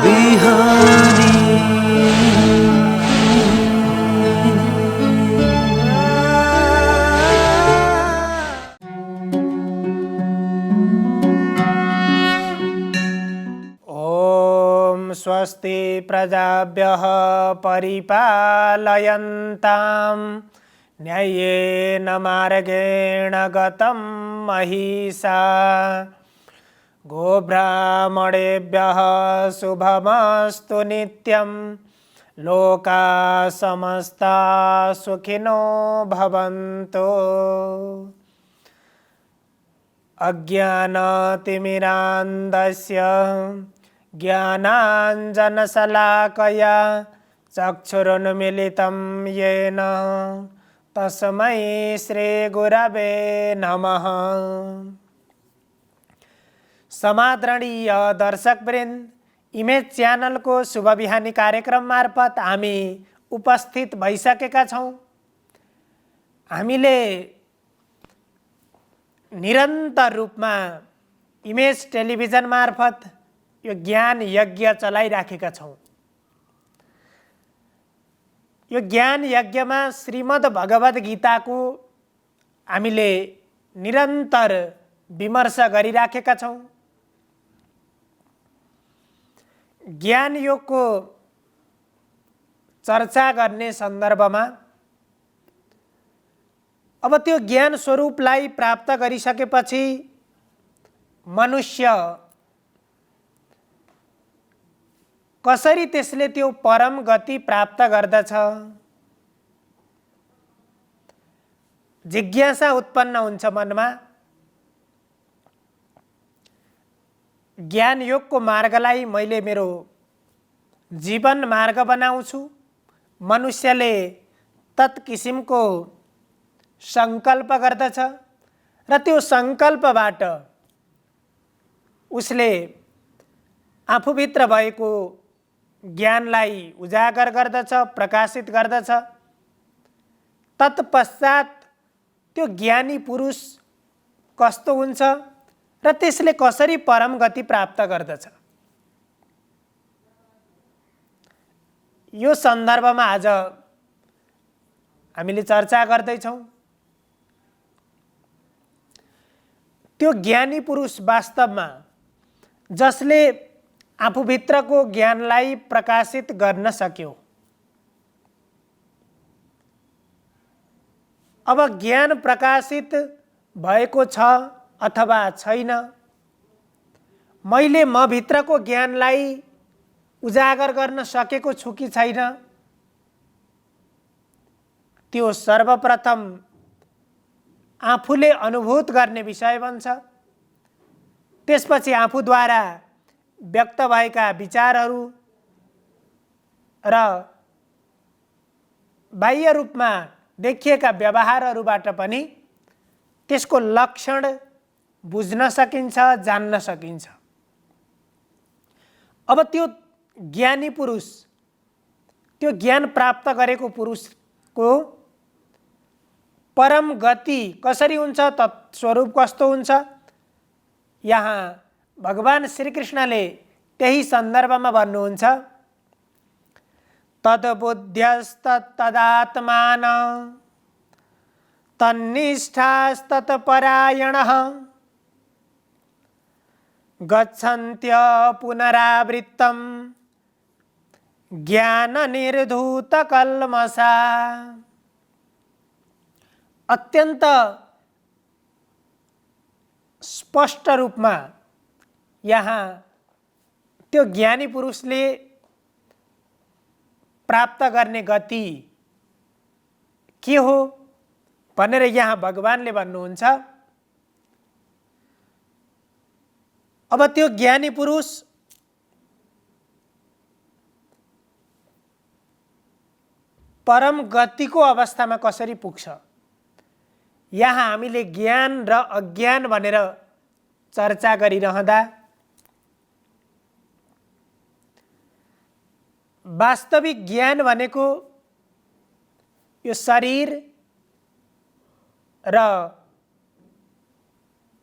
बिहानी। ओम स्वस्ति प्रजाभ्यः परिपालयन्ताम् न्याय्येन मार्गेण गतं महिषा। गोब्राह्मणेभ्यः शुभमस्तु नित्यं। लोकाः समस्ताः सुखिनो भवन्तु। अज्ञानतिमिरान्धस्य ज्ञानाञ्जनशलाकया चक्षुरुन्मीलितं येन तस्मै श्रीगुरवे नमः। समादरणीय दर्शकवृन्द, इमेज च्यानलको शुभ बिहानी कार्यक्रम मार्फत हामी उपस्थित भइसकेका छौँ। हामीले निरन्तर रूपमा इमेज टेलिभिजन मार्फत यो ज्ञान यज्ञ चलाइराखेका छौँ। यो ज्ञान यज्ञमा श्रीमद् भगवद गीताको हामीले निरन्तर विमर्श गरिराखेका छौँ। ज्ञान योगको चर्चा गर्ने सन्दर्भमा अब त्यो ज्ञान स्वरूपलाई प्राप्त गरिसकेपछि मनुष्य कसरी त्यसले त्यो परम गति प्राप्त गर्दछ, जिज्ञासा उत्पन्न हुन्छ मनमा। ज्ञान योगको मार्गलाई मैले मेरो जीवन मार्ग बनाउँछु। मनुष्यले तत्किसिमको संकल्प गर्दछ र त्यो संकल्पबाट उसले आफूभित्र भएको ज्ञानलाई उजागर गर्दछ, प्रकाशित गर्दछ। तत्पश्चात त्यो ज्ञानी पुरुष कस्तो हुन्छ र त्यसले कसरी परम गति प्राप्त गर्दछ, यो सन्दर्भमा आज हामीले चर्चा गर्दैछौँ। त्यो ज्ञानी पुरुष वास्तवमा जसले आफूभित्रको ज्ञानलाई प्रकाशित गर्न सक्यो। अब ज्ञान प्रकाशित भएको छ अथवा छैन, मैले म भित्रको ज्ञानलाई उजागर गर्न सकेको छु कि छैन, त्यो सर्वप्रथम आफूले अनुभूत गर्ने विषय बन्छ। त्यसपछि आफूद्वारा व्यक्त भएका विचारहरू र बाह्य रूपमा देखिएका व्यवहारहरूबाट पनि त्यसको लक्षण बुझ्न सकिन्छ, जान्न सकिन्छ। अब त्यो ज्ञानी पुरुष, त्यो ज्ञान प्राप्त गरेको पुरुषको परम गति कसरी हुन्छ, तत्स्वरूप कस्तो हुन्छ, यहाँ भगवान श्रीकृष्णले त्यही सन्दर्भमा भन्नुहुन्छ। तद्बुद्ध्यस्तदात्मान तन्निष्ठास्तत्परायणः गच्छन्त्य पुनरावृत्तं ज्ञाननिर्धूतकल्मषा। अत्यन्त स्पष्ट रूपमा यहाँ त्यो ज्ञानी पुरुषले प्राप्त गर्ने गति के हो भनेर यहाँ भगवानले भन्नुहुन्छ। अब त्यो ज्ञानी पुरुष परम गतिको अवस्थामा कसरी पुग्छ, यहाँ हामीले ज्ञान र अज्ञान भनेर चर्चा गरिरहँदा वास्तविक ज्ञान भनेको यो शरीर र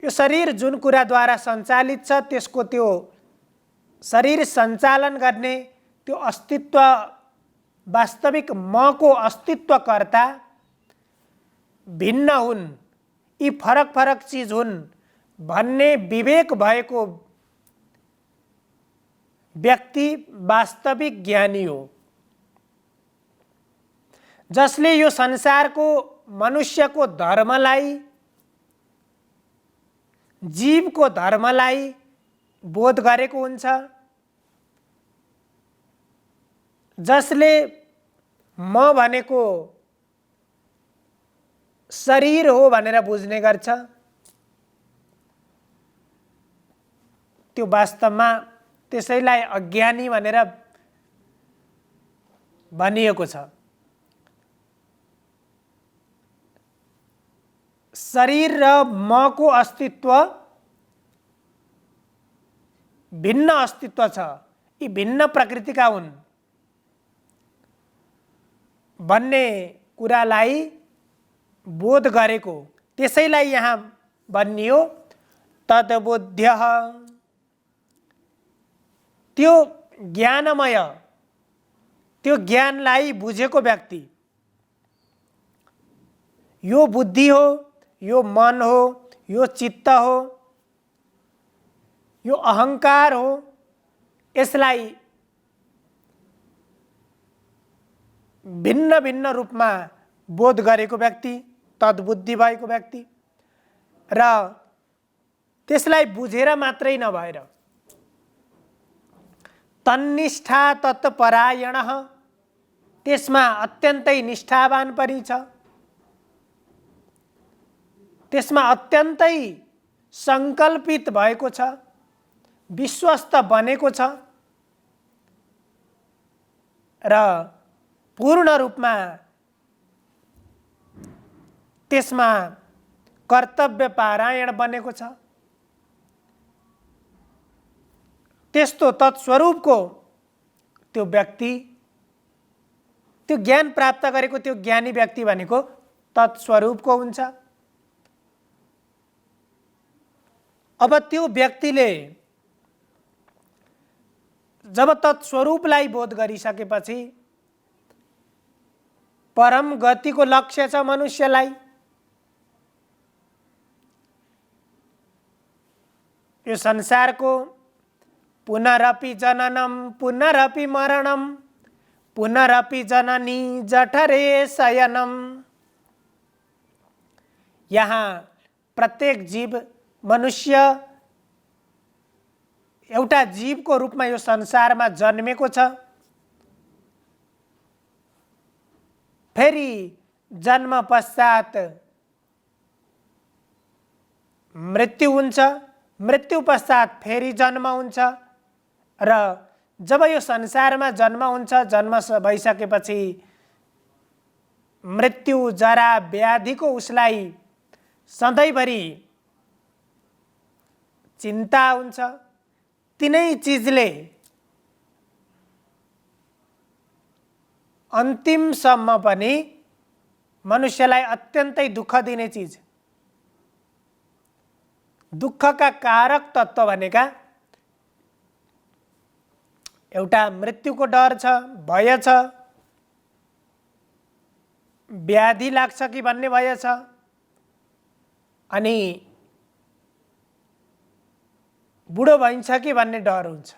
यो शरीर जुन कुराद्वारा सञ्चालित छ त्यसको त्यो शरीर सञ्चालन गर्ने त्यो अस्तित्व वास्तविक म को अस्तित्वकर्ता भिन्न हुन्, यी फरक फरक चीज हुन् भन्ने विवेक भएको व्यक्ति वास्तविक ज्ञानी हो। जसले यो संसारको मनुष्यको धर्मलाई, जीवको धर्मलाई बोध गरेको हुन्छ, जसले म भनेको शरीर हो भनेर बुझ्ने गर्छ, त्यो वास्तवमा त्यसैलाई अज्ञानी भनेर भनिएको छ। शरीर र म को अस्तित्व भिन्न अस्तित्व छ, यी भिन्न प्रकृतिका हुन् भन्ने कुरालाई बोध गरेको, त्यसैलाई यहाँ भनियो तद्बुद्ध्यः। त्यो ज्ञानमय, त्यो ज्ञानलाई बुझेको व्यक्ति, यो बुद्धि हो, यो मन हो, यो चित्त हो, यो अहंकार हो, यसलाई भिन्न भिन्न रूपमा बोध गरेको व्यक्ति, तद्बुद्धि भएको व्यक्ति र त्यसलाई बुझेर मात्रै नभएर तन्निष्ठा तत्परायणः, त्यसमा अत्यन्तै निष्ठावान पनि छ, त्यसमा अत्यन्तै संकल्पित भएको छ, विश्वस्त बनेको छ र पूर्ण रूपमा त्यसमा कर्तव्य पारायण बनेको छ। त्यस्तो तत्स्वरूपको त्यो व्यक्ति, त्यो ज्ञान प्राप्त गरेको त्यो ज्ञानी व्यक्ति भनेको तत्स्वरूपको हुन्छ। अब त्यो व्यक्तिले जब तत्स्वरूपलाई बोध गरिसकेपछि परम गतिको लक्ष्य छ मनुष्यलाई। यो संसारको पुनरपि जननम पुनरपि मरणम पुनरपि जननी जठरे शयनम। यहाँ प्रत्येक जीव मनुष्य एउटा जीवको रूपमा यो संसारमा जन्मेको छ। फेरि जन्म पश्चात मृत्यु हुन्छ, मृत्यु पश्चात फेरि जन्म हुन्छ र जब यो संसारमा जन्म हुन्छ, जन्म भइसकेपछि मृत्यु जरा व्याधिको उसलाई सधैँभरि चिन्ता हुन्छ। तिनै चिजले अन्तिमसम्म पनि मनुष्यलाई अत्यन्तै दुःख दिने चिज, दुःखका कारक तत्त्व भनेका एउटा मृत्युको डर छ, भय छ, व्याधि लाग्छ कि भन्ने भय छ, अनि बुढो भइन्छ कि भन्ने डर हुन्छ।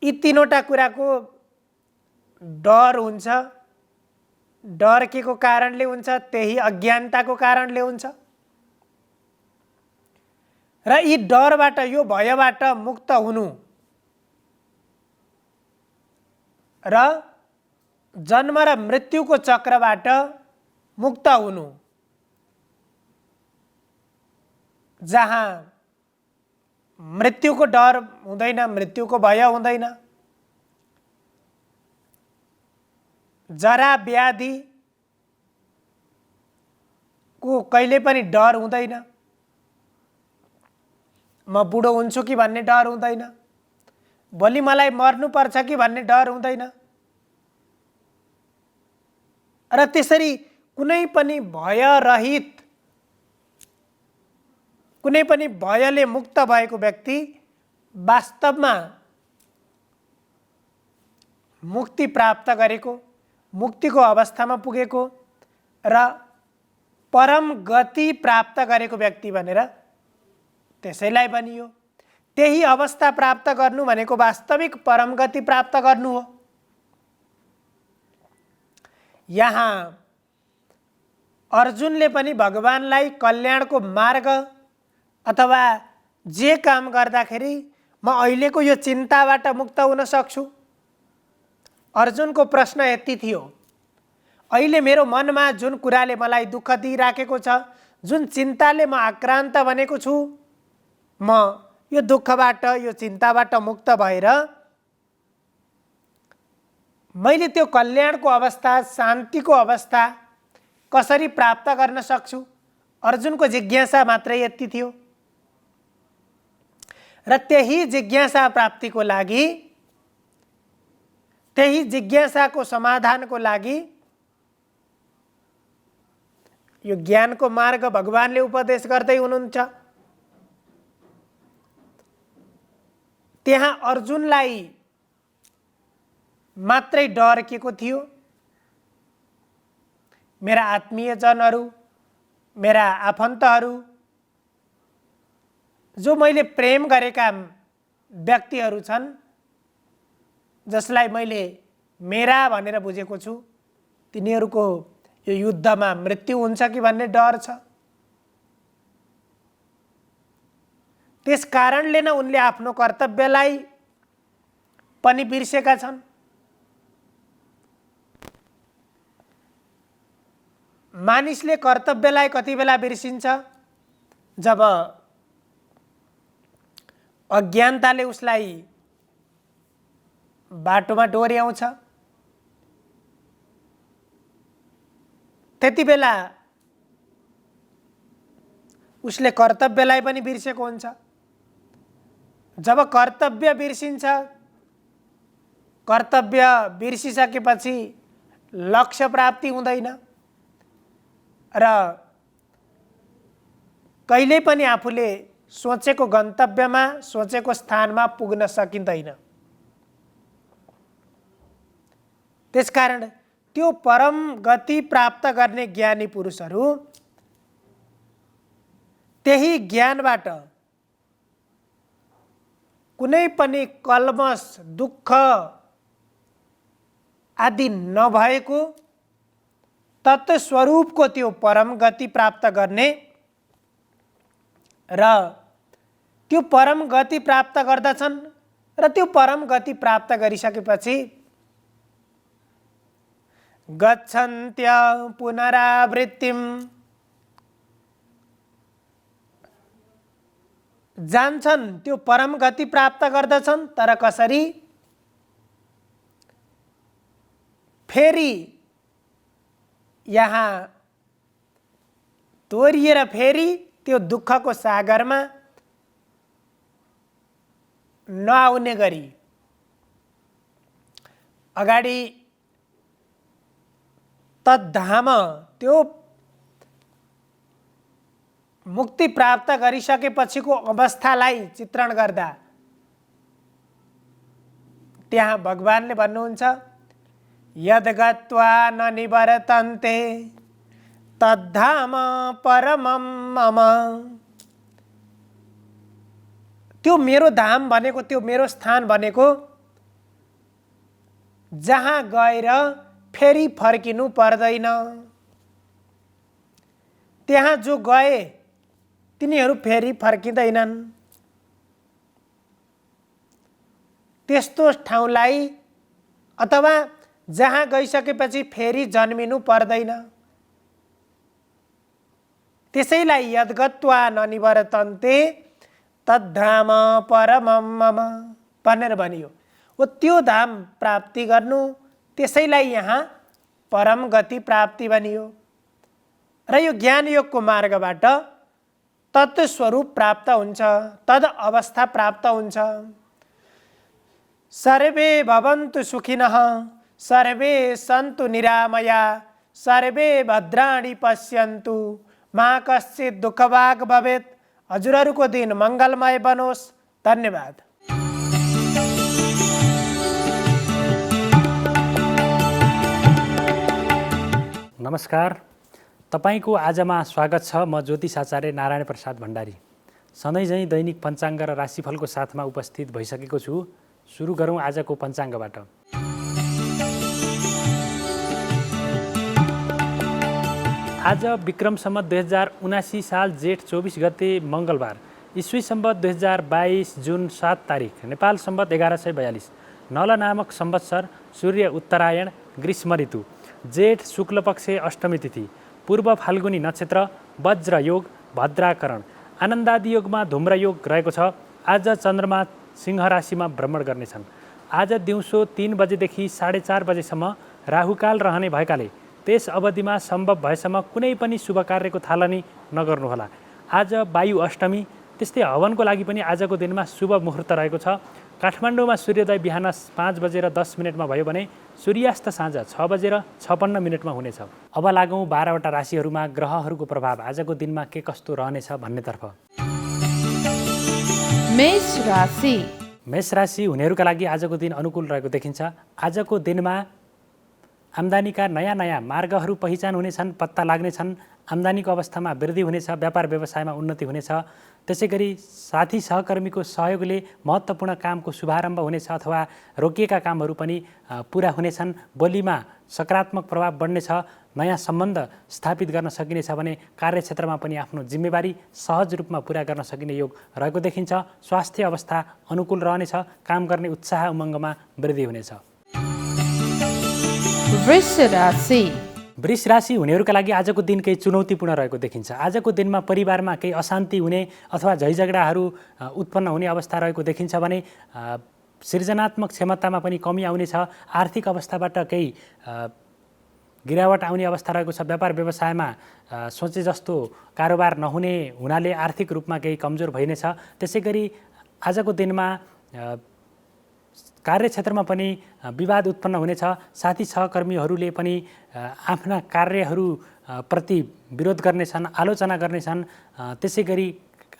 यी तीनवटा कुराको डर हुन्छ। डर के को कारणले हुन्छ? त्यही अज्ञानताको कारणले हुन्छ। र यी डरबाट, यो भयबाट मुक्त हुनु र जन्म र मृत्युको चक्रबाट मुक्त हुनु, जहाँ मृत्युको डर हुँदैन, मृत्युको भय हुँदैन, जरा व्याधि को कहिले पनि डर हुँदैन, म बुढो हुन्छु कि भन्ने डर हुँदैन, भोलि मलाई मर्नुपर्छ कि भन्ने डर हुँदैन र त्यसरी कुनै पनि भयरहित, कुनै पनि भयले मुक्त भएको व्यक्ति वास्तवमा मुक्ति प्राप्त गरेको, मुक्तिको अवस्थामा पुगेको र परम गति प्राप्त गरेको व्यक्ति भनेर त्यसैलाई भनियो। त्यही अवस्था प्राप्त गर्नु भनेको वास्तविक परम गति प्राप्त गर्नु हो। यहाँ अर्जुनले पनि भगवानलाई कल्याणको मार्ग अथवा जे काम गर्दाखेरि म अहिलेको यो चिन्ताबाट मुक्त हुन सक्छु। अर्जुनको प्रश्न यति थियो, अहिले मेरो मनमा जुन कुराले मलाई दुःख दिइराखेको छ, जुन चिन्ताले म आक्रान्त बनेको छु, म यो दुःखबाट, यो चिन्ताबाट मुक्त भएर मैले त्यो कल्याणको अवस्था, शान्तिको अवस्था कसरी प्राप्त गर्न सक्छु? अर्जुनको जिज्ञासा मात्रै यति थियो। र त्यही जिज्ञासा प्राप्तिको लागि, त्यही जिज्ञासाको समाधानको लागि यो ज्ञानको मार्ग भगवानले उपदेश गर्दै हुनुहुन्छ। त्यहाँ अर्जुनलाई मात्रै डर के को थियो? मेरा आत्मीयजनहरू, मेरा आफन्तहरू, जो मैले प्रेम गरेका व्यक्तिहरू छन्, जसलाई मैले मेरा भनेर बुझेको छु, तिनीहरूको यो युद्धमा मृत्यु हुन्छ कि भन्ने डर छ। त्यस कारणले नै उनले आफ्नो कर्तव्यलाई पनि बिर्सेका छन्। मानिसले कर्तव्यलाई कति बेला बिर्सिन्छ? जब अज्ञानताले उसलाई बाटोमा डोर्याउँछ, त्यति बेला उसले कर्तव्यलाई पनि बिर्सेको हुन्छ। जब कर्तव्य बिर्सिन्छ, कर्तव्य बिर्सिसकेपछि लक्ष्य प्राप्ति हुँदैन र कहिल्यै पनि आफूले सोचेको गन्तव्यमा, सोचेको स्थानमा पुग्न सकिँदैन। त्यसकारण त्यो परम गति प्राप्त गर्ने ज्ञानी पुरुषहरू त्यही ज्ञानबाट कुनै पनि कल्मश, दुःख आदि नभएको तत्त्व स्वरूपको त्यो परम गति प्राप्त गर्ने र त्यो परम गति प्राप्त गर्दछन् र त्यो परम गति प्राप्त गरिसकेपछि गच्छन्त्य पुनरावृत्तिम, जान्छन्, त्यो परम गति प्राप्त गर्दछन्। तर कसरी? फेरि यहाँ तोरिएर फेरि त्यो दुःखको सागरमा नआउने गरी अगाडि तद्धाम, त्यो मुक्ति प्राप्त गरिसकेपछिको अवस्थालाई चित्रण गर्दा त्यहाँ भगवानले भन्नुहुन्छ, यद गत्वा न निवर्तन्ते तद्धाम परमं मम। त्यो मेरो धाम भनेको, त्यो मेरो स्थान भनेको जहाँ गएर फेरि फर्किनु पर्दैन। त्यहाँ जो गए तिनीहरू फेरि फर्किँदैनन्। त्यस्तो ठाउँलाई अथवा जहाँ गइसकेपछि फेरि जन्मिनु पर्दैन, त्यसैलाई यद्गत्वा न निवर्तन्ते तद्धाम परमं मम भनेर भनियो। हो त्यो धाम प्राप्ति गर्नु, त्यसैलाई यहाँ परम गति प्राप्ति भनियो। र यो ज्ञान योगको मार्गबाट तत्त्व स्वरूप प्राप्त हुन्छ, तद अवस्था प्राप्त हुन्छ। सर्वे भवन्तु सुखिनः, सर्वे सन्तु निरामया, सर्वे भद्राणि पश्यन्तु, मा कश्चित् दुःखभाग् भवेत्। हजुरहरूको दिन मङ्गलमय बनोस्। धन्यवाद। नमस्कार, तपाईको आजमा स्वागत छ। म ज्योतिष आचार्य नारायण प्रसाद भण्डारी सधैँझै दैनिक पञ्चाङ्ग र राशिफलको साथमा उपस्थित भइसकेको छु। सुरु गरौँ आजको पञ्चाङ्गबाट। आज विक्रम सम्वत 2079 साल जेठ 24 गते मङ्गलबार, ईस्वी सम्वत 2022 जुन 7 तारिक, नेपाल सम्वत 1142, नल नामक संवत्सर, सूर्य उत्तरायण, ग्रीष्म ऋतु, जेठ शुक्ल पक्ष अष्टमी तिथि, पूर्व फाल्गुनी नक्षत्र, वज्र योग, भद्राकरण, आनन्दादि योगमा धूम्र योग रहेको छ। आज चन्द्रमा सिंह राशिमा भ्रमण गर्नेछन्। आज दिउँसो 3 बजेदेखि 4:30 बजेसम्म राहुकाल रहने भएकाले त्यस अवधिमा सम्भव भएसम्म कुनै पनि शुभ कार्यको थालनी नगर्नुहोला। आज वायु अष्टमी, त्यस्तै हवनको लागि पनि आजको दिनमा शुभ मुहुर्त रहेको छ। काठमाडौँमा सूर्योदय बिहान 5:10 भयो भने सूर्यास्त साँझ 6:56 हुनेछ। अब लागौँ 12वटा राशिहरूमा ग्रहहरूको प्रभाव आजको दिनमा के कस्तो रहनेछ भन्नेतर्फ। मेष राशि। मेष राशि हुनेहरूका लागि आजको दिन अनुकूल रहेको देखिन्छ। आजको दिनमा आम्दानीका नयाँ मार्गहरू पहिचान हुनेछन्, पत्ता लाग्नेछन्। आम्दानीको अवस्थामा वृद्धि हुनेछ, व्यापार व्यवसायमा उन्नति हुनेछ। त्यसै गरी साथी सहकर्मीको सहयोगले महत्त्वपूर्ण कामको शुभारम्भ हुनेछ अथवा रोकिएका कामहरू पनि पुरा हुनेछन्। बोलीमा सकारात्मक प्रभाव बढ्नेछ। नयाँ सम्बन्ध स्थापित गर्न सकिनेछ भने कार्यक्षेत्रमा पनि आफ्नो जिम्मेवारी सहज रूपमा पुरा गर्न सकिने योग रहेको देखिन्छ। स्वास्थ्य अवस्था अनुकूल रहनेछ। काम गर्ने उत्साह उमङ्गमा वृद्धि हुनेछ। वृष राशि। वृष राशि हुनेहरूका लागि आजको दिन केही चुनौतीपूर्ण रहेको देखिन्छ। आजको दिनमा परिवारमा केही अशान्ति हुने अथवा झैझगडाहरू उत्पन्न हुने अवस्था रहेको देखिन्छ भने सृजनात्मक क्षमतामा पनि कमी आउनेछ। आर्थिक अवस्थाबाट केही गिरावट आउने अवस्था रहेको छ। व्यापार व्यवसायमा सोचे जस्तो कारोबार नहुने हुनाले आर्थिक रूपमा केही कमजोर भइनेछ। त्यसै गरी आजको दिनमा कार्यक्षेत्रमा पनि विवाद उत्पन्न हुनेछ। साथी सहकर्मीहरूले पनि आफ्ना कार्यहरू प्रति विरोध गर्नेछन्, आलोचना गर्नेछन्। त्यसै गरी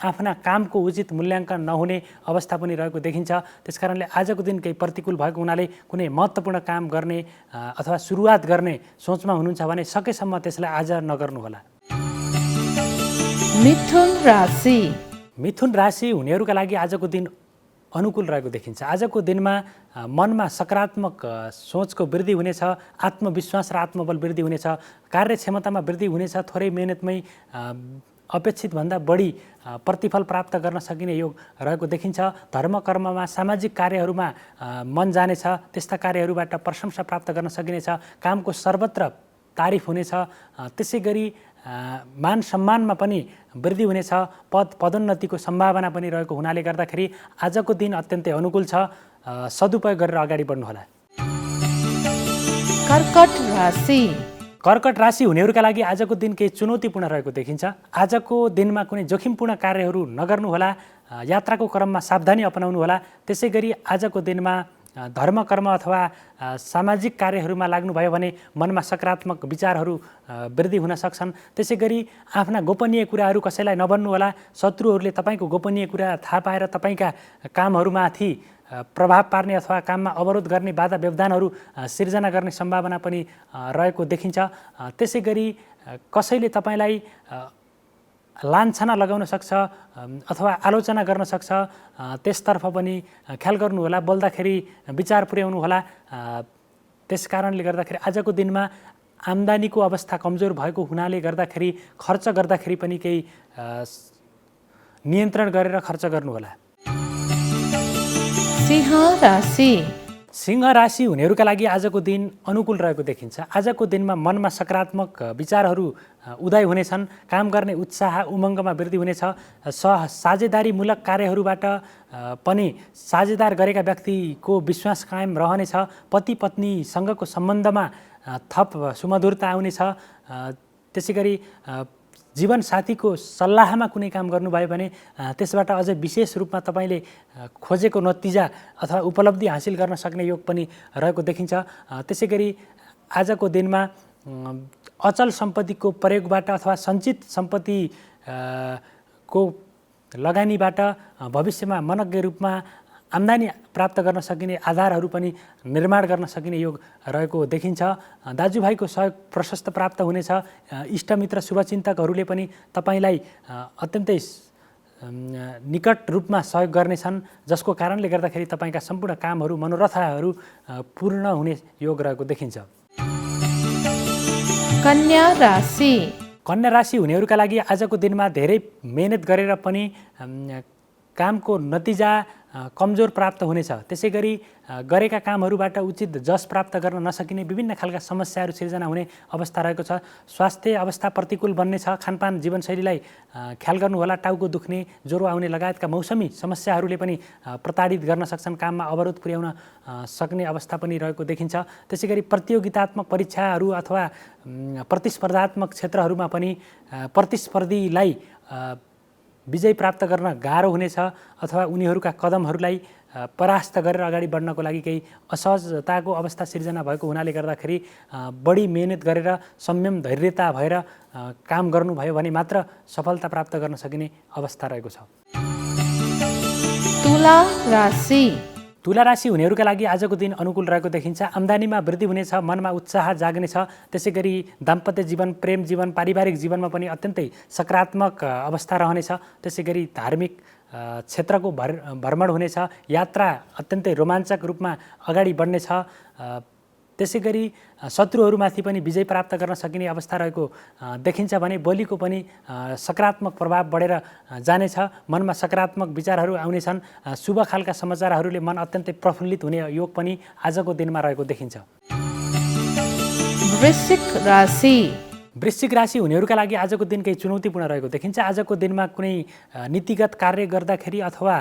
आफ्ना कामको उचित मूल्याङ्कन नहुने अवस्था पनि रहेको देखिन्छ। त्यसकारणले आजको दिन केही प्रतिकूल भएको हुनाले कुनै महत्त्वपूर्ण काम गर्ने अथवा सुरुवात गर्ने सोचमा हुनुहुन्छ भने सकेसम्म त्यसलाई आज नगर्नुहोला। मिथुन राशि। मिथुन राशि हुनेहरूका लागि आजको दिन अनुकूल रहेको देखिन्छ। आजको दिनमा मनमा सकारात्मक सोचको वृद्धि हुनेछ। आत्मविश्वास र आत्मबल वृद्धि हुनेछ। कार्यक्षमतामा वृद्धि हुनेछ। थोरै मेहनतमै अपेक्षितभन्दा बढी प्रतिफल प्राप्त गर्न सकिने योग रहेको देखिन्छ। धर्म कर्ममा सामाजिक कार्यहरूमा मन जानेछ। त्यस्ता कार्यहरूबाट प्रशंसा प्राप्त गर्न सकिनेछ। कामको सर्वत्र तारिफ हुनेछ। त्यसै गरी मान सम्मानमा पनि वृद्धि हुनेछ। पदोन्नतिको सम्भावना पनि रहेको हुनाले गर्दाखेरि आजको दिन अत्यन्तै अनुकूल छ। सदुपयोग गरेर अगाडि बढ्नुहोला। कर्कट राशि। कर्कट राशि हुनेहरूका लागि आजको दिन केही चुनौतीपूर्ण रहेको देखिन्छ। आजको दिनमा कुनै जोखिमपूर्ण कार्यहरू नगर्नुहोला। यात्राको क्रममा सावधानी अपनाउनुहोला। त्यसै गरी आजको दिनमा धर्म कर्म अथवा सामाजिक कार्यहरूमा लाग्नुभयो भने मनमा सकारात्मक विचारहरू वृद्धि हुन सक्छन्। त्यसै गरी आफ्ना गोपनीय कुराहरू कसैलाई नभन्नुहोला। शत्रुहरूले तपाईँको गोपनीय कुरा थाहा पाएर तपाईँका कामहरूमाथि प्रभाव पार्ने अथवा काममा अवरोध गर्ने बाधा व्यवधानहरू सिर्जना गर्ने सम्भावना पनि रहेको देखिन्छ। त्यसै गरी कसैले तपाईँलाई लान्छना लगाउन सक्छ अथवा आलोचना गर्न सक्छ। त्यसतर्फ पनि ख्याल गर्नुहोला। बोल्दाखेरि विचार पुर्याउनु होला। त्यस कारणले गर्दाखेरि आजको दिनमा आम्दानीको अवस्था कमजोर भएको हुनाले गर्दाखेरि खर्च गर्दाखेरि पनि केही नियन्त्रण गरेर खर्च गर्नुहोला। सिंह राशि। सिंह राशि हुनेहरूका लागि आजको दिन अनुकूल रहेको देखिन्छ। आजको दिनमा मनमा सकारात्मक विचारहरू उदय हुनेछन्। काम गर्ने उत्साह उमङ्गमा वृद्धि हुनेछ। साझेदारीमूलक कार्यहरूबाट पनि साझेदार गरेका व्यक्तिको विश्वास कायम रहनेछ। पति पत्नीसँगको सम्बन्धमा थप सुमधुरता आउनेछ। त्यसै गरी जीवनसाथीको सल्लाहमा कुनै काम गर्नुभयो भने त्यसबाट अझै विशेष रूपमा तपाईँले खोजेको नतिजा अथवा उपलब्धि हासिल गर्न सक्ने योग पनि रहेको देखिन्छ। त्यसै गरी आजको दिनमा अचल सम्पत्तिको प्रयोगबाट अथवा सञ्चित सम्पत्तिको लगानीबाट भविष्यमा मनज्ञ रूपमा आम्दानी प्राप्त गर्न सकिने आधारहरू पनि निर्माण गर्न सकिने योग रहेको देखिन्छ। दाजुभाइको सहयोग प्रशस्त प्राप्त हुनेछ। इष्टमित्र शुभचिन्तकहरूले पनि तपाईँलाई अत्यन्तै निकट रूपमा सहयोग गर्नेछन्, जसको कारणले गर्दाखेरि तपाईँका सम्पूर्ण कामहरू मनोरथहरू पूर्ण हुने योग रहेको देखिन्छ। कन्या राशि कन्या राशि हुनेहरूका लागि आजको दिनमा धेरै मेहनत गरेर पनि कामको नतिजा कमजोर प्राप्त हुनेछ। त्यसै गरी गरेका कामहरूबाट उचित जस प्राप्त गर्न नसकिने विभिन्न खालका समस्याहरू सिर्जना हुने अवस्था रहेको छ। स्वास्थ्य अवस्था प्रतिकूल बन्नेछ। खानपान जीवनशैलीलाई ख्याल गर्नुहोला। टाउको दुख्ने, ज्वरो आउने लगायतका मौसमी समस्याहरूले पनि प्रताडित गर्न सक्छन्। काममा अवरोध पुर्याउन सक्ने अवस्था पनि रहेको देखिन्छ। त्यसै गरी प्रतियोगितात्मक परीक्षाहरू अथवा प्रतिस्पर्धात्मक क्षेत्रहरूमा पनि प्रतिस्पर्धीलाई विजय प्राप्त गर्न गाह्रो हुनेछ अथवा उनीहरूका कदमहरूलाई परास्त गरेर अगाडि बढ्नको लागि केही असहजताको अवस्था सिर्जना भएको हुनाले गर्दाखेरि बढी मेहनत गरेर संयम धैर्यता भएर काम गर्नुभयो भने मात्र सफलता प्राप्त गर्न सकिने अवस्था रहेको छ। तुला राशि तुला राशि हुनेहरूका लागि आजको दिन अनुकूल रहेको देखिन्छ। आम्दानीमा वृद्धि हुनेछ। मनमा उत्साह जाग्नेछ। त्यसै गरी दाम्पत्य जीवन, प्रेम जीवन, पारिवारिक जीवनमा पनि अत्यन्तै सकारात्मक अवस्था रहनेछ। त्यसै गरी धार्मिक क्षेत्रको भ्रमण हुनेछ। यात्रा अत्यन्तै रोमाञ्चक रूपमा अगाडि बढ्नेछ। त्यसै गरी शत्रुहरूमाथि पनि विजय प्राप्त गर्न सकिने अवस्था रहेको देखिन्छ भने बोलीको पनि सकारात्मक प्रभाव बढेर जानेछ। मनमा सकारात्मक विचारहरू आउनेछन्। शुभ खालका समाचारहरूले मन अत्यन्तै प्रफुल्लित हुने योग पनि आजको दिनमा रहेको देखिन्छ। वृश्चिक राशि वृश्चिक राशि हुनेहरूका लागि आजको दिन केही चुनौतीपूर्ण रहेको देखिन्छ। आजको दिनमा कुनै नीतिगत कार्य गर्दाखेरि अथवा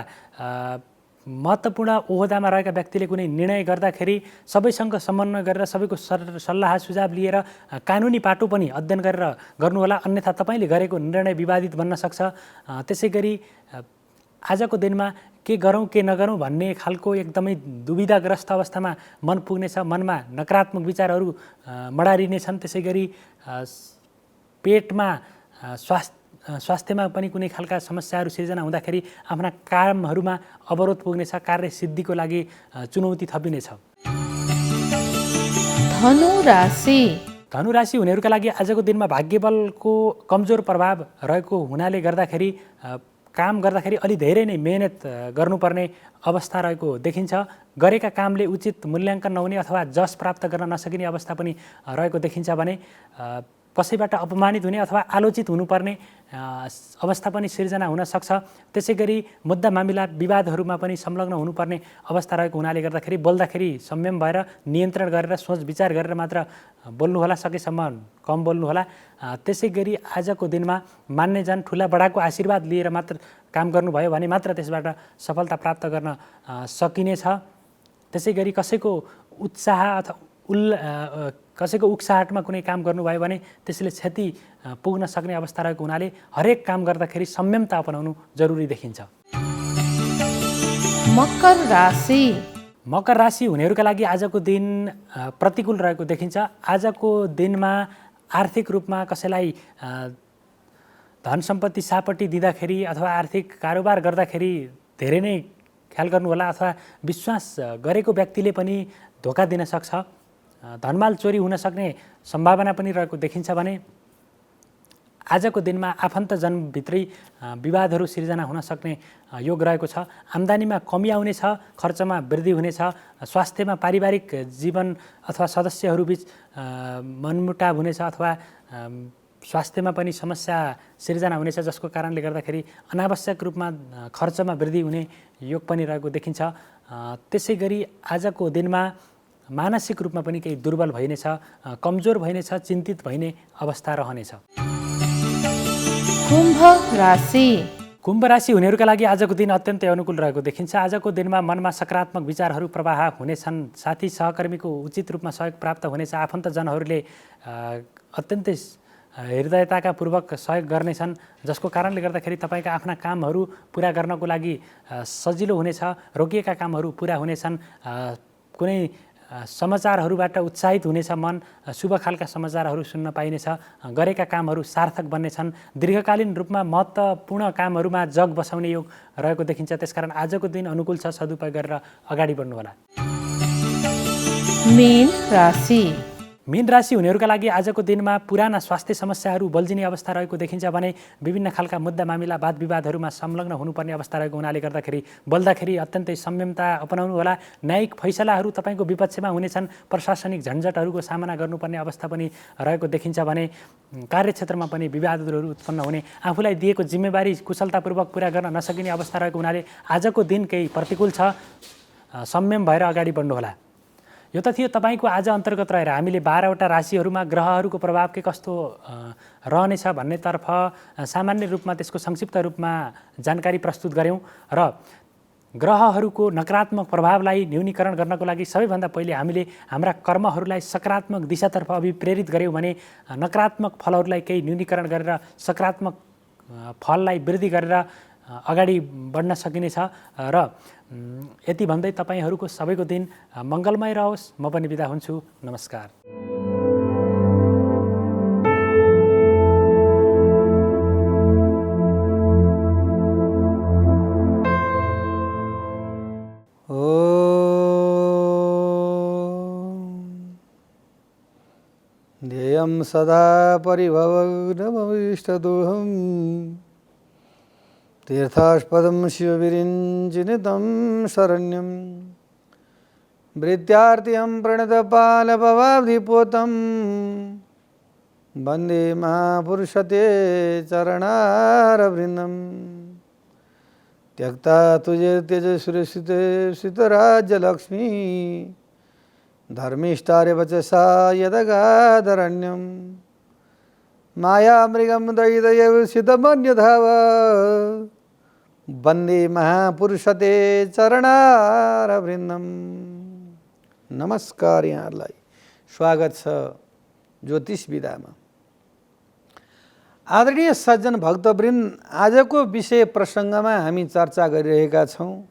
महत्त्वपूर्ण ओहदामा रहेका व्यक्तिले कुनै निर्णय गर्दाखेरि सबैसँग समन्वय गरेर सबैको सल्लाह सुझाव लिएर कानुनी पाटो पनि अध्ययन गरेर गर्नुहोला, अन्यथा तपाईँले गरेको निर्णय विवादित बन्न सक्छ। त्यसै गरी आजको दिनमा के गरौँ के नगरौँ भन्ने खालको एकदमै दुविधाग्रस्त अवस्थामा मन पुग्नेछ। मनमा नकारात्मक विचारहरू मडारिनेछन्। त्यसै गरी पेटमा स्वास्थ्यमा पनि कुनै खालका समस्याहरू सिर्जना हुँदाखेरि आफ्ना कामहरूमा अवरोध पुग्नेछ। कार्य सिद्धिको लागि चुनौती थपिनेछ। धनु राशि धनु राशि हुनेहरूका लागि आजको दिनमा भाग्यबलको कमजोर प्रभाव रहेको हुनाले गर्दाखेरि काम गर्दाखेरि अलि धेरै नै मेहनत गर्नुपर्ने अवस्था रहेको देखिन्छ। गरेका कामले उचित मूल्याङ्कन नहुने अथवा जस प्राप्त गर्न नसकिने अवस्था पनि रहेको देखिन्छ भने कसैबाट अपमानित हुने अथवा आलोचित हुनुपर्ने अवस्था पनि सिर्जना हुन सक्छ। त्यसै गरी मुद्दा मामिला विवादहरूमा पनि संलग्न हुनुपर्ने अवस्था रहेको हुनाले गर्दाखेरि बोल्दाखेरि संयम भएर नियन्त्रण गरेर सोच विचार गरेर मात्र बोल्नुहोला, सकेसम्म कम बोल्नुहोला। त्यसै गरी आजको दिनमा मान्यजन ठुला बडाको आशीर्वाद लिएर मात्र काम गर्नुभयो भने मात्र त्यसबाट सफलता प्राप्त गर्न सकिनेछ। त्यसै गरी कसैको उत्साह अथवा कसैको उक्साहटमा कुनै काम गर्नुभयो भने त्यसले क्षति पुग्न सक्ने अवस्था रहेको हुनाले हरेक काम गर्दाखेरि संयमता अपनाउनु जरुरी देखिन्छ। मकर राशि मकर राशि हुनेहरूका लागि आजको दिन प्रतिकूल रहेको देखिन्छ। आजको दिनमा आर्थिक रूपमा कसैलाई धन सम्पत्ति सापट्टि दिँदाखेरि अथवा आर्थिक कारोबार गर्दाखेरि धेरै नै ख्याल गर्नुहोला, अथवा विश्वास गरेको व्यक्तिले पनि धोका दिन सक्छ। धनमाल चोरी हुन सक्ने सम्भावना पनि रहेको देखिन्छ भने आजको दिनमा आफन्तजनभित्रै विवादहरू सिर्जना हुन सक्ने योग रहेको छ। आम्दानीमा कमी आउनेछ। खर्चमा वृद्धि हुनेछ। स्वास्थ्यमा पारिवारिक जीवन अथवा सदस्यहरूबीच मनमुटाव हुनेछ अथवा स्वास्थ्यमा पनि समस्या सिर्जना हुनेछ, जसको कारणले गर्दाखेरि अनावश्यक रूपमा खर्चमा वृद्धि हुने योग पनि रहेको देखिन्छ। त्यसै गरी आजको दिनमा मानसिक रूपमा पनि केही दुर्बल भइनेछ, कमजोर भइनेछ, चिन्तित भइने अवस्था रहनेछ। कुम्भ राशि कुम्भ राशि हुनेहरूका लागि आजको दिन अत्यन्तै अनुकूल रहेको देखिन्छ। आजको दिनमा मनमा सकारात्मक विचारहरू प्रवाह हुनेछन्। साथी सहकर्मीको उचित रूपमा सहयोग प्राप्त हुनेछ। आफन्तजनहरूले अत्यन्तै हृदयताका पूर्वक सहयोग गर्नेछन्, जसको कारणले गर्दाखेरि तपाईँका आफ्ना कामहरू पुरा गर्नको लागि सजिलो हुनेछ। रोकिएका कामहरू पुरा हुनेछन्। कुनै समाचारहरूबाट उत्साहित हुनेछ मन, शुभ खालका समाचारहरू सुन्न पाइनेछ, गरेका कामहरू सार्थक बन्नेछन्, दीर्घकालीन रूपमा महत्त्वपूर्ण कामहरूमा जग बसाउने योग रहेको देखिन्छ। त्यसकारण आजको दिन अनुकूल छ, सदुपयोग गरेर अगाडि बढ्नुहोला। मीन राशि। मीन राशि हुनेहरूका लागि आजको दिनमा पुराना स्वास्थ्य समस्याहरू बल्झिने अवस्था रहेको देखिन्छ भने विभिन्न खालका मुद्दा मामिला वाद विवादहरूमा संलग्न हुनुपर्ने अवस्था रहेको हुनाले गर्दाखेरि बोल्दाखेरि अत्यन्तै संयमता अपनाउनु होला। न्यायिक फैसलाहरू तपाईँको विपक्षमा हुनेछन्। प्रशासनिक झन्झटहरूको सामना गर्नुपर्ने अवस्था पनि रहेको देखिन्छ भने कार्यक्षेत्रमा पनि विवादहरू उत्पन्न हुने, आफूलाई दिएको जिम्मेवारी कुशलतापूर्वक पुरा गर्न नसकिने अवस्था रहेको हुनाले आजको दिन केही प्रतिकूल छ, संयम भएर अगाडि बढ्नुहोला। यो त थियो तपाईँको आज अन्तर्गत रहेर हामीले 12वटा राशिहरूमा ग्रहहरूको प्रभाव के कस्तो रहनेछ भन्नेतर्फ सामान्य रूपमा त्यसको संक्षिप्त रूपमा जानकारी प्रस्तुत गऱ्यौँ र ग्रहहरूको नकारात्मक प्रभावलाई न्यूनीकरण गर्नको लागि सबैभन्दा पहिले हामीले हाम्रा कर्महरूलाई सकारात्मक दिशातर्फ अभिप्रेरित गऱ्यौँ भने नकारात्मक फलहरूलाई केही न्यूनीकरण गरेर सकारात्मक फललाई वृद्धि गरेर अगाडि बढ्न सकिनेछ र यति भन्दै तपाईँहरूको सबैको दिन मङ्गलमय रहोस्। म पनि बिदा हुन्छु। नमस्कार। ध्येयं सदा परिभवग्नमविष्टदोहम् तीर्थास्पदं शिवविरिञ्चिनितं शरण्यं वृत्यार्तिहं प्रणतपालभवाब्धिपोतं वन्दे महापुरुषते चरणारविन्दं त्यक्ता तुजे त्यज सुरसिते सितराज्यलक्ष्मी धर्मिष्ठारे वचसा यदगादरण्यं मायामृगं दैदयसितमन्यधाव वन्दे महापुरुषते चरणारविन्दं। नमस्कार, यहाँहरूलाई स्वागत छ ज्योतिष विधामा। आदरणीय सज्जन भक्तवृन्द, आजको विषय प्रसङ्गमा हामी चर्चा गरिरहेका छौँ।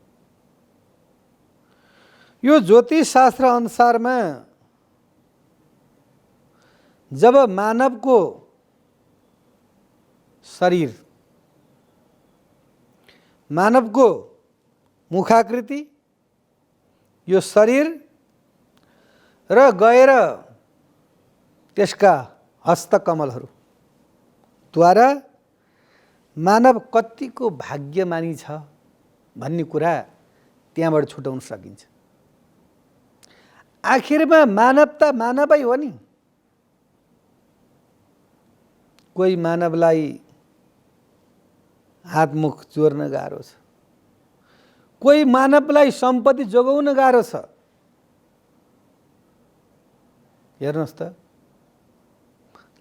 यो ज्योतिष शास्त्र अनुसारमा जब मानवको शरीर, मानवको मुखाकृति, यो शरीर र गएर त्यसका हस्तकमलहरू द्वारा मानव कतिको भाग्यमानी छ भन्ने कुरा त्यहाँबाट छुटाउन सकिन्छ। आखिरमा मानवता मानवै हो नि। कोही मानवलाई हातमुख जोड्न गाह्रो छ, कोही मानवलाई सम्पत्ति जोगाउन गाह्रो छ। हेर्नुहोस् त,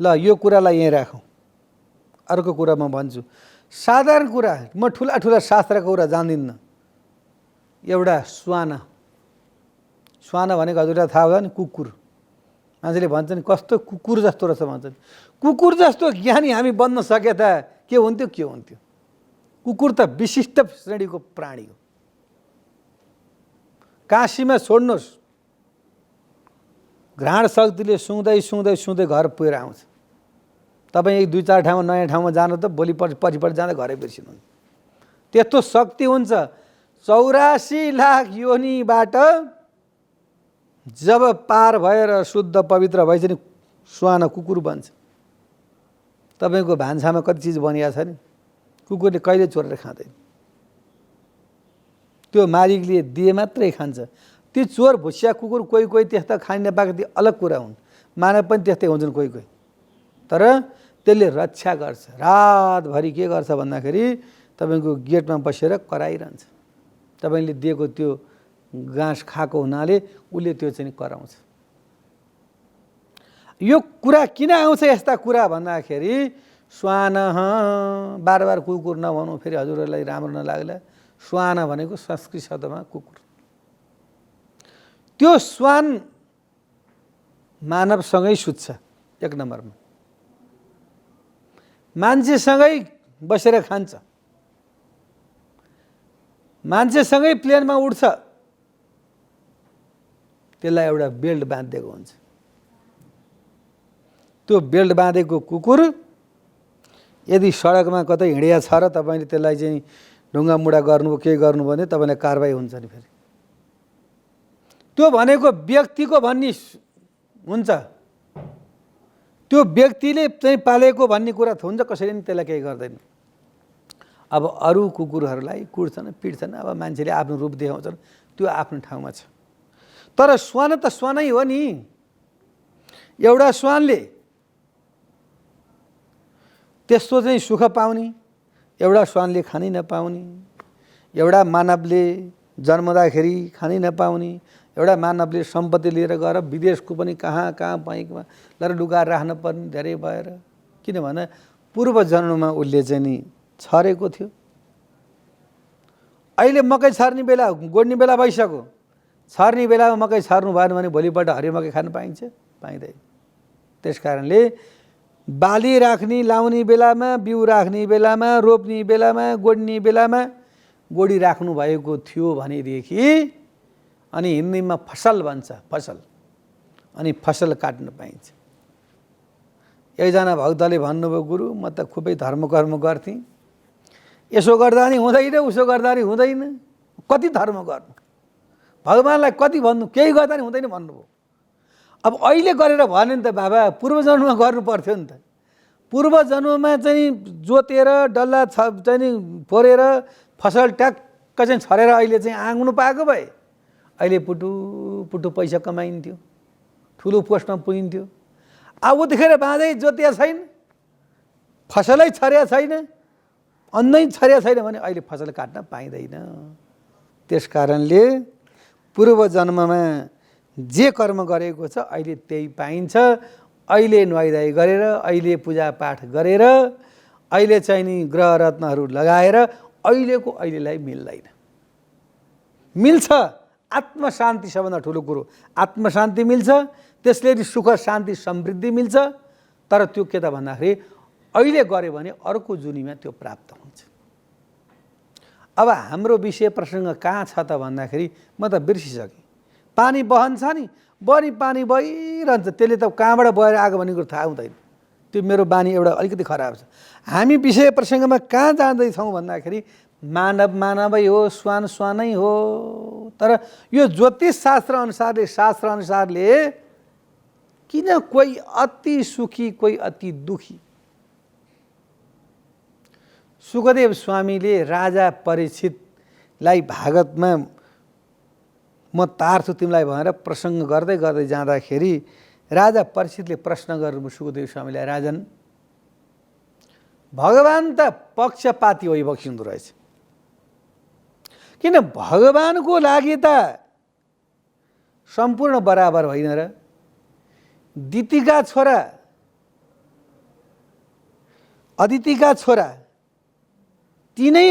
ल यो कुरालाई यहीँ राखौँ। अर्को कुरा म भन्छु, साधारण कुरा, म ठुला ठुला शास्त्रको कुरा जान्दिनँ। एउटा श्वान, श्वान भनेको हजुरलाई थाहा होला नि, कुकुर। मान्छेले भन्छन् कस्तो कुकुर जस्तो रहेछ भन्छन्। कुकुर जस्तो ज्ञानी हामी बन्न सके त के हुन्थ्यो, के हुन्थ्यो। कुकुर त विशिष्ट श्रेणीको प्राणी हो। काशीमा छोड्नुहोस्, घ्राण शक्तिले सुँघ्दै सुँघ्दै सुँघ्दै घर पुगेर आउँछ। तपाईँ एक दुई चार ठाउँमा नयाँ ठाउँमा जानु त भोलि पछि जाँदा घरै बिर्सिनु। त्यस्तो शक्ति हुन्छ। 84 लाख योनिबाट जब पार भएर शुद्ध पवित्र भएछ नि श्वान कुकुर बन्छ। तपाईँको भान्सामा कति चिज बनिएको छ नि, कुकुरले कहिले चोरेर खाँदैन। त्यो मालिकले दिए मात्रै खान्छ। ती चोर भुसिया कुकुर कोही कोही त्यस्ता खान नपाएको ती अलग कुरा हुन्। मानव पनि त्यस्तै हुन्छन् कोही कोही। तर त्यसले रक्षा गर्छ। रातभरि के गर्छ भन्दाखेरि तपाईँको गेटमा बसेर कराइरहन्छ। तपाईँले दिएको त्यो घाँस खाएको हुनाले उसले त्यो चाहिँ कराउँछ। यो कुरा किन आउँछ यस्ता कुरा भन्दाखेरि श्वान, बार बार कुकुर नभनौँ फेरि हजुरहरूलाई राम्रो नलाग्ला। श्वान भनेको संस्कृत शब्दमा कुकुर। त्यो श्वान मानवसँगै सुत्छ। एक नम्बरमा मान्छेसँगै बसेर खान्छ, मान्छेसँगै प्लेनमा उड्छ। त्यसलाई एउटा बेल्ट बाँधिदिएको हुन्छ। त्यो बेल्ट बाँधेको कुकुर यदि सडकमा कतै हिँडिया छ र तपाईँले त्यसलाई चाहिँ ढुङ्गा मुढा गर्नुभयो के गर्नुभयो भने तपाईँलाई कारबाही हुन्छ नि। फेरि त्यो भनेको व्यक्तिको भन्ने हुन्छ, त्यो व्यक्तिले चाहिँ पालेको भन्ने कुरा हुन्छ, कसैले नि त्यसलाई केही गर्दैन। अब अरू कुकुरहरूलाई कुट्छन् पिट्छन्, अब मान्छेले आफ्नो रूप देखाउँछन्, त्यो आफ्नो ठाउँमा छ। तर श्वान त श्वानै हो नि। एउटा श्वानले त्यस्तो चाहिँ सुख पाउने, एउटा श्वानले खानै नपाउने, एउटा मानवले जन्मदाखेरि खानै नपाउने, एउटा मानवले सम्पत्ति लिएर गएर विदेशको पनि कहाँ कहाँ बैंकमा लर लुगाएर राख्न पर्ने धेरै भएर, किनभने पूर्व जन्ममा उसले चाहिँ नि छरेको थियो। अहिले मकै छर्ने बेला गोड्ने बेला भइसक्यो, छर्ने बेलामा मकै छर्नु भएन भने भोलिपल्ट हरियो मकै खान पाइन्छ? पाइँदैन। त्यस कारणले बाली राख्ने लाउने बेलामा, बिउ राख्ने बेलामा, रोप्ने बेलामा, गोड्ने बेलामा गोडी राख्नु भएको थियो भनेदेखि अनि हिन्दीमा फसल भन्छ, फसल, अनि फसल काट्न पाइन्छ। एकजना भक्तले भन्नुभयो, गुरु म त खुबै धर्म कर्म गर्थेँ, यसो गर्दा नि हुँदैन, उसो गर्दा नि हुँदैन, कति धर्म गर्नु, भगवान्लाई कति भन्नु, केही गर्दा नि हुँदैन भन्नुभयो। अब अहिले गरेर भने नि त बाबा, पूर्व जन्ममा गर्नु पर्थ्यो नि त। पूर्व जन्ममा चाहिँ जोतेर डल्ला चाहिँ नि फोरेर फसल ट्याक्क चाहिँ छरेर अहिले चाहिँ आँग्नु पाएको भए अहिले पुटु पुटु पैसा कमाइन्थ्यो, ठुलो पोस्टमा पुगिन्थ्यो। अब उतिखेर बाँझै जोतिया छैन, फसलै छरिया छैन, अन्नै छरिया छैन भने अहिले फसल काट्न पाइँदैन। त्यस कारणले पूर्व जन्ममा जे कर्म गरेको छ अहिले त्यही पाइन्छ। अहिले नुहाइधुवाइ गरेर, अहिले पूजापाठ गरेर, अहिले चाहिँ नि ग्रह रत्नहरू लगाएर अहिलेको अहिलेलाई मिल्दैन। मिल्छ आत्मशान्ति, सबभन्दा ठुलो कुरो आत्मशान्ति मिल्छ, त्यसले सुख शान्ति समृद्धि मिल्छ। तर त्यो के त भन्दाखेरि अहिले गऱ्यो भने अर्को जुनीमा त्यो प्राप्त हुन्छ। अब हाम्रो विषय प्रसङ्ग कहाँ छ त भन्दाखेरि म त बिर्सिसकेँ। पानी बहन्छ नि, बढी पानी बहिरहन्छ, त्यसले त कहाँबाट बहेर आएको भन्ने कुरो थाहा हुँदैन। त्यो मेरो बानी एउटा अलिकति खराब छ। हामी विषय प्रसङ्गमा कहाँ जाँदैछौँ भन्दाखेरि मानव मानवै हो, श्वान श्वानै हो। तर यो ज्योतिष शास्त्र अनुसारले, शास्त्र अनुसारले किन कोही अति सुखी कोही अति दुखी? सुखदेव स्वामीले राजा परीक्षितलाई भागवतमा म तार्छु तिमीलाई भनेर प्रसङ्ग गर्दै गर्दै जाँदाखेरि राजा परीक्षितले प्रश्न गर्नु सुखदेव स्वामीलाई, राजन भगवान त पक्षपाती भइबक्सिँदो रहेछ, किन भगवानको लागि त सम्पूर्ण बराबर होइन र? दितिका छोरा, अदितिका छोरा तिनै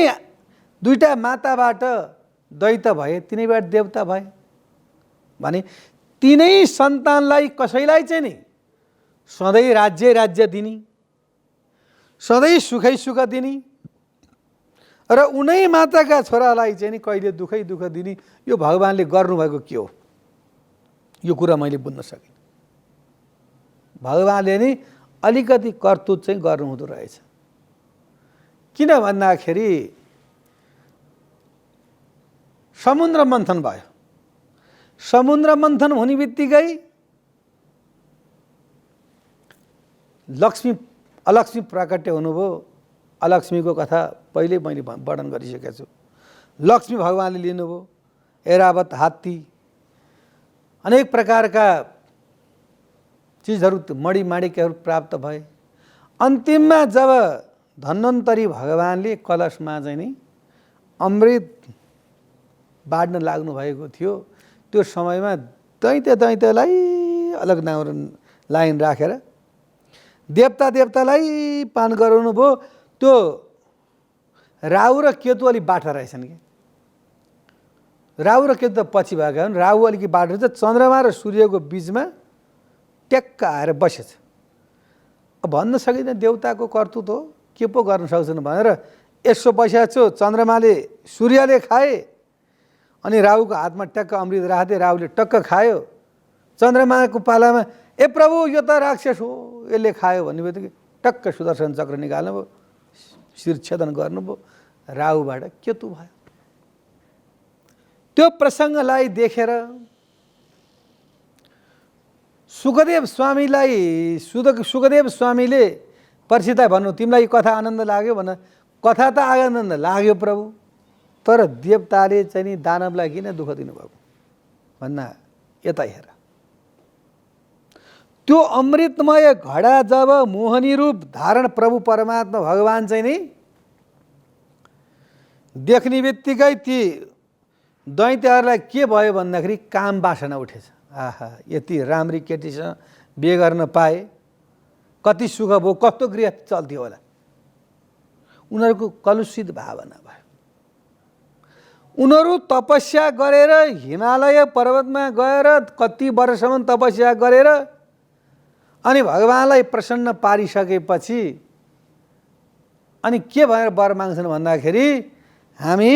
दुईटा माताबाट दैत भए, तिनैबाट देवता भए भने तिनै सन्तानलाई कसैलाई चाहिँ नि सधैँ राज्य दिने, सधैँ सुखै सुख दिने र उनै माताका छोरालाई चाहिँ नि कहिले दुखै दुःख दिने, यो भगवानले गर्नुभएको के हो? यो कुरा मैले बुझ्न सकेँ। भगवानले नि अलिकति कर्तुत चाहिँ गर्नुहुँदो रहेछ। किन भन्दाखेरि समुद्र मन्थन भयो। समुद्र मन्थन हुने बित्तिकै लक्ष्मी अलक्ष्मी प्राकट्य हुनुभयो। अलक्ष्मीको कथा पहिले मैले वर्णन गरिसकेको छु। लक्ष्मी भगवानले लिनुभयो, ऐरावत हात्ती, अनेक प्रकारका चिजहरू मणिमाणिक्यहरू प्राप्त भए। अन्तिममा जब धन्वन्तरी भगवानले कलशमा चाहिँ नि अमृत बाँड्न लाग्नु भएको थियो, त्यो समयमा दैत्यलाई अलग लाइन राखेर देवतालाई पान गराउनु भयो। त्यो राहु र केतु अलिक बाठा रहेछन् कि, राहु र केतु त पछि भएका हुन्। राहु अलिकति बाठो छ, चन्द्रमा र सूर्यको बिचमा ट्याक्क आएर बसेछ। भन्न सकिँदैन देवताको कर्तुत हो, के पो गर्न सक्छन् भनेर यसो बसेको छु। चन्द्रमाले सूर्यले खाए अनि राहुको हातमा ट्याक्क अमृत राख्दै राहुले टक्क खायो चन्द्रमाको पालामा ए प्रभु यो त राक्षस हो यसले खायो भन्ने बित्तिकै टक्क सुदर्शन चक्र निकाल्नुभयो, शिरछेदन गर्नुभयो, राहुबाट केतु भयो। त्यो प्रसङ्गलाई देखेर सुखदेव स्वामीले परीक्षितलाई भन्नु, तिमीलाई कथा आनन्द लाग्यो भन। कथा त आनन्द लाग्यो प्रभु, तर देवताले चाहिँ नि दानवलाई किन दुःख दिनुभएको भन्ना यता हेर। त्यो अमृतमय घडा जब मोहनी रूप धारण प्रभु परमात्मा भगवान चाहिँ नि देख्ने बित्तिकै ती दैत्यहरूलाई के भयो भन्दाखेरि काम वासना उठेछ। आहा, यति राम्री केटीसँग बिहे गर्न पाए कति सुख भयो, कस्तो गृह चल्थ्यो होला। उनीहरूको कलुषित भावना भयो। उनीहरू तपस्या गरेर हिमालय पर्वतमा गएर कति वर्षसम्म तपस्या गरेर अनि भगवानलाई प्रसन्न पारिसकेपछि अनि के भनेर वर माग्छन् भन्दाखेरि हामी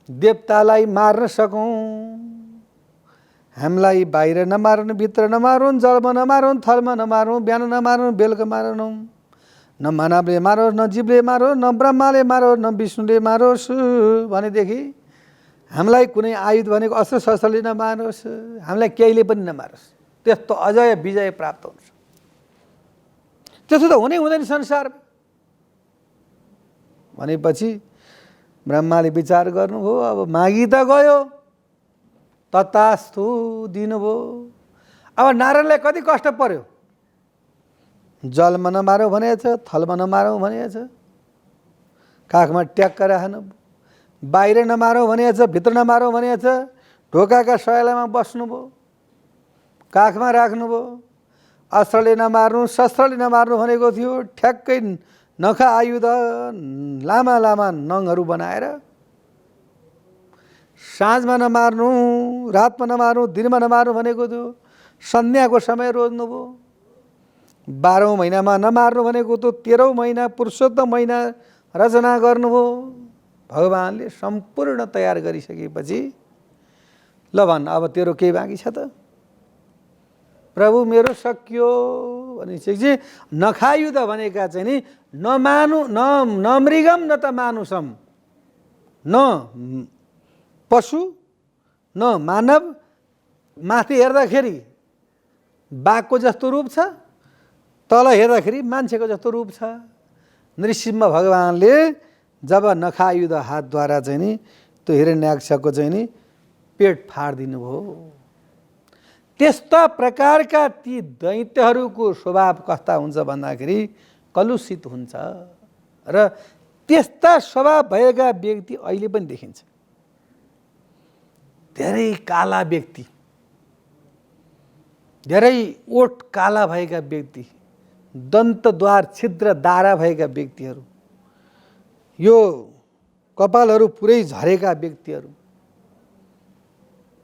देवतालाई मार्न सकौँ, हामीलाई बाहिर नमारुन्, भित्र नमारुन्, जलमा नमारुन्, थलमा नमारुन्, बिहान नमारुन्, बेलुका मारुन्, न मानवले मारोस्, न जीवले मारोस्, न ब्रह्माले मारोस्, न विष्णुले मारोस् भनेदेखि हामीलाई कुनै आयुध भनेको अस्त्र शस्त्रले नमारोस्, हामीलाई केहीले पनि नमारोस्, त्यस्तो अजय विजय प्राप्त हुन्छ। त्यसो त हुनै हुँदैन संसार भनेपछि ब्रह्माले विचार गर्नुभयो, अब मागी त गयो, तथास्तु दिनुभयो। अब नारायणलाई कति कष्ट पर्यो, जलमा नमारौँ भनेको छ, थलमा नमारौँ भनेको छ, काखमा ट्याक्क राख्नु, बाहिर नमारौँ भनेको छ, भित्र नमारौँ भनेको छ, ढोकाका सयलामा बस्नुभयो, काखमा राख्नुभयो, अस्त्रले नमार्नु, शस्त्रले नमार्नु भनेको थियो, ठ्याक्कै नखा आयुध लामा लामा नङहरू बनाएर साँझमा नमार्नु, रातमा नमार्नु, दिनमा नमार्नु भनेको थियो, सन्ध्याको समय रोज्नुभयो। 12औं महिनामा नमार्नु भनेको त 13औं महिना पुरुषोत्तम महिना रचना गर्नुभयो। भगवानले सम्पूर्ण तयार गरिसकेपछि ल भन् अब तेरो केही बाँकी छ त? प्रभु मेरो सकियो भनेपछि नखायुध भनेका चाहिँ नि नमानु न मृगम न त मानुषम, न पशु न मानव, माथि हेर्दाखेरि बाघको जस्तो रूप छ, तल हेर्दाखेरि मान्छेको जस्तो रूप छ। नृसिंह भगवानले जब नखायुध हातद्वारा चाहिँ नि त्यो हिरण्याक्षको चाहिँ नि पेट फाडिदिनु भयो। त्यस्ता प्रकारका ती दैत्यहरूको स्वभाव कस्ता हुन्छ भन्दाखेरि कलुषित हुन्छ र त्यस्ता स्वभाव भएका व्यक्ति अहिले पनि देखिन्छ। धेरै काला व्यक्ति, धेरै ओठ काला भएका व्यक्ति, दन्तद्वार छिद्र दारा भएका व्यक्तिहरू, यो कपालहरू पुरै झरेका व्यक्तिहरू,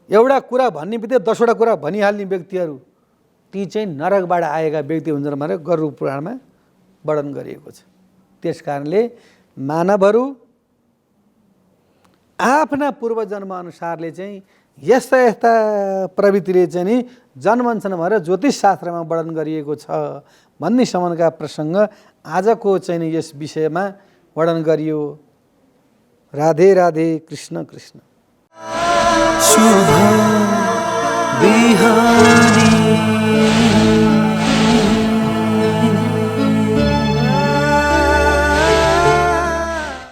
एउटा कुरा भन्ने बित्तिकै 10वटा कुरा भनिहाल्ने व्यक्तिहरू, ती चाहिँ नरकबाट आएका व्यक्ति हुन्छन् भनेर गरुड पुराणमा वर्णन गरिएको छ। त्यसकारणले मानवहरू आफ्ना पूर्वजन्म अनुसारले चाहिँ यस्ता यस्ता प्रवृत्तिले चाहिँ नि जन्मन्छन् भनेर ज्योतिष शास्त्रमा वर्णन गरिएको छ भन्ने सम्बन्धका प्रसङ्ग आजको चाहिँ नि यस विषयमा वर्णन गरियो। राधे राधे, कृष्ण कृष्ण। शुभ बिहानी।